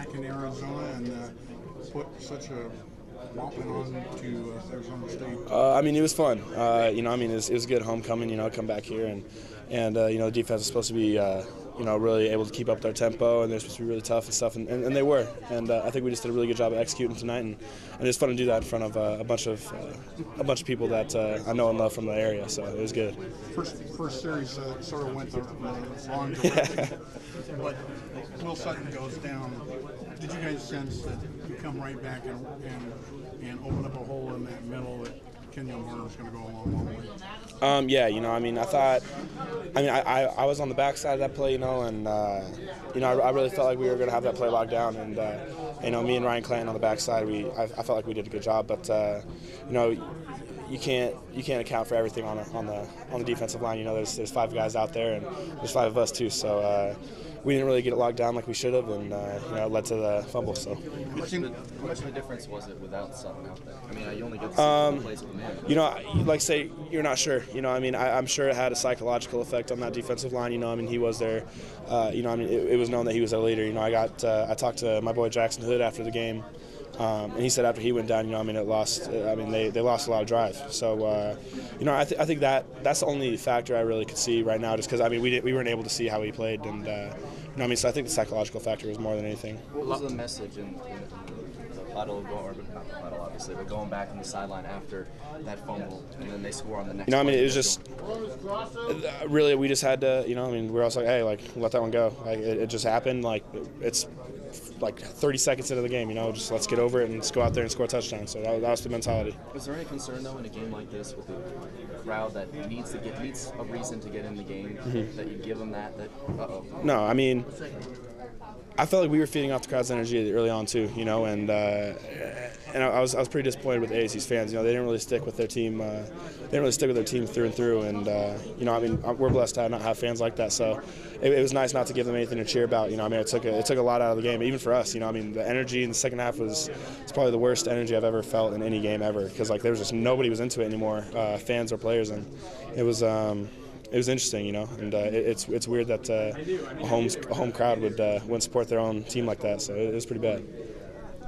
back in Arizona and put such a whopping on to Arizona State? I mean, it was fun. It was a good homecoming. Come back here and the defense is supposed to be really able to keep up their tempo, and they're supposed to be really tough and stuff, and they were. And I think we just did a really good job of executing tonight, and it's fun to do that in front of a bunch of people that I know and love from the area. So it was good. First series sort of went the wrong direction, but Will Sutton goes down. Did you guys sense that you come right back and open up a hole in that middle that Kenyon Barner's going to go a long way? I was on the backside of that play, and I really felt like we were going to have that play locked down, and me and Ryan Clanton on the backside, I felt like we did a good job, but you can't account for everything on the defensive line. There's 5 guys out there, and there's 5 of us too, so we didn't really get it locked down like we should have, and it led to the fumble. So how much of a difference was it without Sutton out there? I mean, you only get to see plays with him. Like say you're not sure. I'm sure it had a psychological effect on that defensive line. He was there. It was known that he was their leader. I talked to my boy Jackson Hood after the game. And he said after he went down, they lost a lot of drive. So, I think that's the only factor I really could see right now, just because we weren't able to see how he played, and so I think the psychological factor was more than anything. What was the message in the huddle, not the huddle obviously, but going back on the sideline after that fumble, and then they score on the next? It was just really we just had to, we were also like, hey, let that one go. It just happened. It's 30 seconds into the game, just let's get over it and let's go out there and score a touchdown. So that was the mentality. Was there any concern though in a game like this with the crowd that needs a reason to get in the game, that you give them that No, I felt like we were feeding off the crowd's energy early on too, and I was pretty disappointed with ASU's fans. They didn't really stick with their team. They didn't really stick with their team through and through. And we're blessed to not have fans like that. So it was nice not to give them anything to cheer about. It took a lot out of the game, even for us. The energy in the second half it's probably the worst energy I've ever felt in any game ever, because there was just nobody was into it anymore, fans or players, and it was interesting, and it's weird that a home crowd wouldn't support their own team like that. So it was pretty bad.